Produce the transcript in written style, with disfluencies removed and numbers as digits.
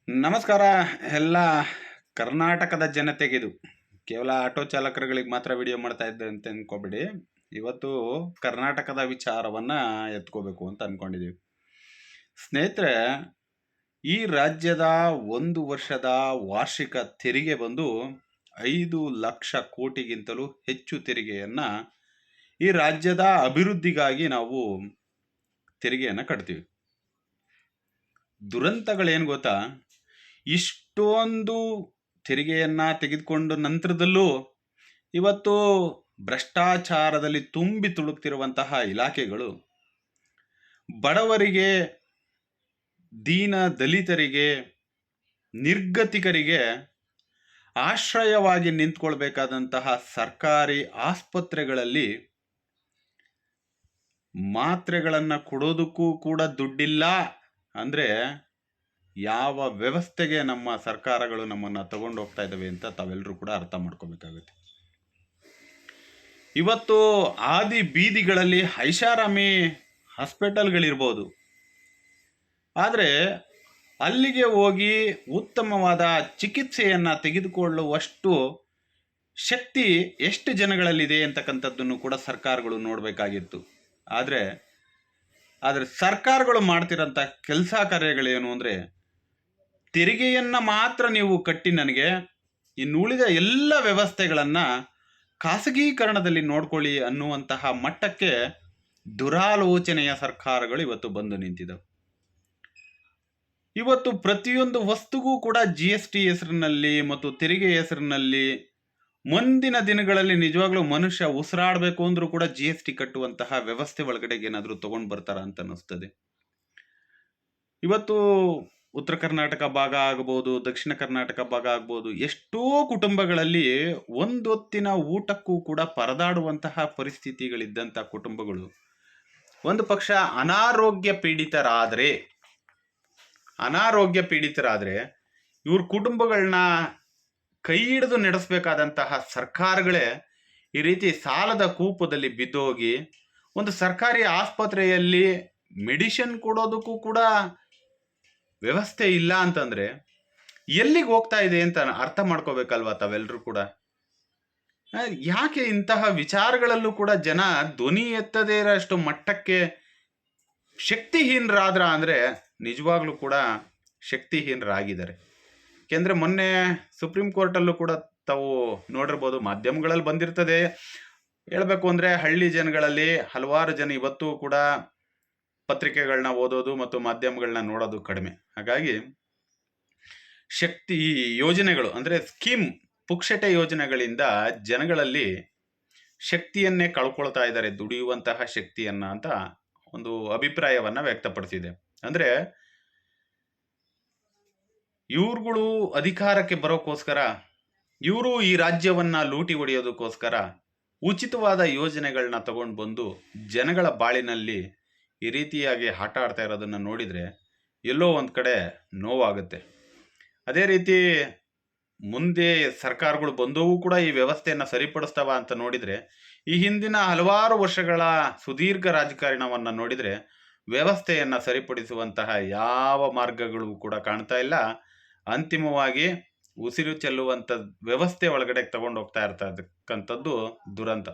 ನಮಸ್ಕಾರ ಎಲ್ಲ ಕರ್ನಾಟಕದ ಜನತೆಗಿದು ಕೇವಲ ಆಟೋ ಚಾಲಕರುಗಳಿಗೆ ಮಾತ್ರ ವಿಡಿಯೋ ಮಾಡ್ತಾ ಇದ್ದೆ ಅಂತ ಅನ್ಕೋಬೇಡಿ. ಇವತ್ತು ಕರ್ನಾಟಕದ ವಿಚಾರವನ್ನ ಎತ್ಕೋಬೇಕು ಅಂತ ಅನ್ಕೊಂಡಿದ್ದೀವಿ. ಸ್ನೇಹಿತರೆ, ಈ ರಾಜ್ಯದ 1 ವರ್ಷದ ವಾರ್ಷಿಕ ತೆರಿಗೆ ಬಂದು 5 ಲಕ್ಷ ಕೋಟಿಗಿಂತಲೂ ಹೆಚ್ಚು ತೆರಿಗೆಯನ್ನ ಈ ರಾಜ್ಯದ ಅಭಿವೃದ್ಧಿಗಾಗಿ ನಾವು ತೆರಿಗೆಯನ್ನ ಕಟ್ತೀವಿ. ದುರಂತಗಳೇನು ಗೊತ್ತಾ, ಇಷ್ಟೊಂದು ತೆರಿಗೆಯನ್ನ ತೆಗೆದುಕೊಂಡ ನಂತರದಲ್ಲೂ ಇವತ್ತು ಭ್ರಷ್ಟಾಚಾರದಲ್ಲಿ ತುಂಬಿ ತುಳುಕ್ತಿರುವಂತಹ ಇಲಾಖೆಗಳು ಬಡವರಿಗೆ, ದೀನ ದಲಿತರಿಗೆ, ನಿರ್ಗತಿಕರಿಗೆ ಆಶ್ರಯವಾಗಿ ನಿಂತ್ಕೊಳ್ಬೇಕಾದಂತಹ ಸರ್ಕಾರಿ ಆಸ್ಪತ್ರೆಗಳಲ್ಲಿ ಮಾತ್ರೆಗಳನ್ನು ಕೊಡೋದಕ್ಕೂ ಕೂಡ ದುಡ್ಡಿಲ್ಲ ಅಂದರೆ ಯಾವ ವ್ಯವಸ್ಥೆಗೆ ನಮ್ಮ ಸರ್ಕಾರಗಳು ನಮ್ಮನ್ನು ತಗೊಂಡು ಹೋಗ್ತಾ ಇದ್ದಾವೆ ಅಂತ ತಾವೆಲ್ಲರೂ ಕೂಡ ಅರ್ಥ ಮಾಡ್ಕೋಬೇಕಾಗುತ್ತೆ. ಇವತ್ತು ಆದಿ ಬೀದಿಗಳಲ್ಲಿ ಐಷಾರಾಮಿ ಹಾಸ್ಪಿಟಲ್ಗಳಿರ್ಬೋದು, ಆದರೆ ಅಲ್ಲಿಗೆ ಹೋಗಿ ಉತ್ತಮವಾದ ಚಿಕಿತ್ಸೆಯನ್ನು ತೆಗೆದುಕೊಳ್ಳುವಷ್ಟು ಶಕ್ತಿ ಎಷ್ಟು ಜನಗಳಲ್ಲಿದೆ ಅಂತಕ್ಕಂಥದ್ದನ್ನು ಕೂಡ ಸರ್ಕಾರಗಳು ನೋಡಬೇಕಾಗಿತ್ತು. ಆದರೆ ಸರ್ಕಾರಗಳು ಮಾಡ್ತಿರೋಂಥ ಕೆಲಸ ಕಾರ್ಯಗಳೇನು ಅಂದರೆ, ತೆರಿಗೆಯನ್ನು ಮಾತ್ರ ನೀವು ಕಟ್ಟಿ ನನಗೆ ಇನ್ನುಳಿದ ಎಲ್ಲ ವ್ಯವಸ್ಥೆಗಳನ್ನು ಖಾಸಗೀಕರಣದಲ್ಲಿ ನೋಡ್ಕೊಳ್ಳಿ ಅನ್ನುವಂತಹ ಮಟ್ಟಕ್ಕೆ ದುರಾಲೋಚನೆಯ ಸರ್ಕಾರಗಳು ಇವತ್ತು ಬಂದು ನಿಂತಿದ್ದವು. ಇವತ್ತು ಪ್ರತಿಯೊಂದು ವಸ್ತುಗೂ ಕೂಡ GST ಹೆಸರಿನಲ್ಲಿ ಮತ್ತು ತೆರಿಗೆ ಹೆಸರಿನಲ್ಲಿ ಮುಂದಿನ ದಿನಗಳಲ್ಲಿ ನಿಜವಾಗ್ಲೂ ಮನುಷ್ಯ ಉಸಿರಾಡಬೇಕು ಅಂದ್ರೂ ಕೂಡ GST ಕಟ್ಟುವಂತಹ ವ್ಯವಸ್ಥೆ ಒಳಗಡೆಗೆ ಏನಾದರೂ ತಗೊಂಡು ಬರ್ತಾರ ಅಂತ ಅನ್ನಿಸ್ತದೆ. ಇವತ್ತು ಉತ್ತರ ಕರ್ನಾಟಕ ಭಾಗ ಆಗ್ಬೋದು, ದಕ್ಷಿಣ ಕರ್ನಾಟಕ ಭಾಗ ಆಗ್ಬೋದು, ಎಷ್ಟೋ ಕುಟುಂಬಗಳಲ್ಲಿ ಒಂದೊತ್ತಿನ ಊಟಕ್ಕೂ ಕೂಡ ಪರದಾಡುವಂತಹ ಪರಿಸ್ಥಿತಿಗಳಿದ್ದಂಥ ಕುಟುಂಬಗಳು ಒಂದು ಪಕ್ಷ ಅನಾರೋಗ್ಯ ಪೀಡಿತರಾದರೆ ಇವ್ರ ಕುಟುಂಬಗಳನ್ನ ಕೈ ಹಿಡಿದು ನಡೆಸಬೇಕಾದಂತಹ ಸರ್ಕಾರಗಳೇ ಈ ರೀತಿ ಸಾಲದ ಕೂಪದಲ್ಲಿ ಬಿದ್ದೋಗಿ ಒಂದು ಸರ್ಕಾರಿ ಆಸ್ಪತ್ರೆಯಲ್ಲಿ ಮೆಡಿಸಿನ್ ಕೊಡೋದಕ್ಕೂ ಕೂಡ ವ್ಯವಸ್ಥೆ ಇಲ್ಲ ಅಂತಂದ್ರೆ ಎಲ್ಲಿಗೆ ಹೋಗ್ತಾ ಇದೆ ಅಂತ ಅರ್ಥ ಮಾಡ್ಕೋಬೇಕಲ್ವಾ ತಾವೆಲ್ಲರೂ ಕೂಡ. ಯಾಕೆ ಇಂತಹ ವಿಚಾರಗಳಲ್ಲೂ ಕೂಡ ಜನ ಧ್ವನಿ ಎತ್ತದೇ ಇರೋಷ್ಟು ಮಟ್ಟಕ್ಕೆ ಶಕ್ತಿಹೀನರಾದ್ರ ಅಂದರೆ ನಿಜವಾಗ್ಲೂ ಕೂಡ ಶಕ್ತಿಹೀನರಾಗಿದ್ದಾರೆ. ಯಾಕೆಂದರೆ ಮೊನ್ನೆ ಸುಪ್ರೀಂ ಕೋರ್ಟಲ್ಲೂ ಕೂಡ ತಾವು ನೋಡಿರ್ಬೋದು, ಮಾಧ್ಯಮಗಳಲ್ಲಿ ಬಂದಿರ್ತದೆ. ಹೇಳಬೇಕು ಅಂದರೆ ಹಳ್ಳಿ ಜನಗಳಲ್ಲಿ ಹಲವಾರು ಜನ ಇವತ್ತು ಕೂಡ ಪತ್ರಿಕೆಗಳನ್ನ ಓದೋದು ಮತ್ತು ಮಾಧ್ಯಮಗಳನ್ನ ನೋಡೋದು ಕಡಿಮೆ. ಹಾಗಾಗಿ ಶಕ್ತಿ ಯೋಜನೆಗಳು ಅಂದರೆ ಸ್ಕೀಮ್, ಪುಕ್ಷಟೆ ಯೋಜನೆಗಳಿಂದ ಜನಗಳಲ್ಲಿ ಶಕ್ತಿಯನ್ನೇ ಕಳ್ಕೊಳ್ತಾ ಇದ್ದಾರೆ, ದುಡಿಯುವಂತಹ ಶಕ್ತಿಯನ್ನ ಅಂತ ಒಂದು ಅಭಿಪ್ರಾಯವನ್ನ ವ್ಯಕ್ತಪಡಿಸಿದೆ. ಅಂದರೆ ಇವ್ರುಗಳು ಅಧಿಕಾರಕ್ಕೆ ಬರೋಕ್ಕೋಸ್ಕರ, ಇವರು ಈ ರಾಜ್ಯವನ್ನ ಲೂಟಿ ಹೊಡೆಯೋದಕ್ಕೋಸ್ಕರ ಉಚಿತವಾದ ಯೋಜನೆಗಳನ್ನ ತಗೊಂಡು ಬಂದು ಜನಗಳ ಬಾಳಿನಲ್ಲಿ ಈ ರೀತಿಯಾಗಿ ಆಟ ಆಡ್ತಾ ಇರೋದನ್ನು ನೋಡಿದರೆ ಎಲ್ಲೋ ಒಂದು ಕಡೆ ನೋವಾಗುತ್ತೆ. ಅದೇ ರೀತಿ ಮುಂದೆ ಸರ್ಕಾರಗಳು ಬಂದವೂ ಕೂಡ ಈ ವ್ಯವಸ್ಥೆಯನ್ನು ಸರಿಪಡಿಸ್ತಾವ ಅಂತ ನೋಡಿದರೆ, ಈ ಹಿಂದಿನ ಹಲವಾರು ವರ್ಷಗಳ ಸುದೀರ್ಘ ರಾಜಕಾರಣವನ್ನು ನೋಡಿದರೆ ವ್ಯವಸ್ಥೆಯನ್ನು ಸರಿಪಡಿಸುವಂತಹ ಯಾವ ಮಾರ್ಗಗಳು ಕೂಡ ಕಾಣ್ತಾ ಇಲ್ಲ. ಅಂತಿಮವಾಗಿ ಉಸಿರು ಚೆಲ್ಲುವಂಥ ವ್ಯವಸ್ಥೆ ಒಳಗಡೆ ತಗೊಂಡು ಹೋಗ್ತಾ ಇರ್ತಕ್ಕಂಥದ್ದು ದುರಂತ.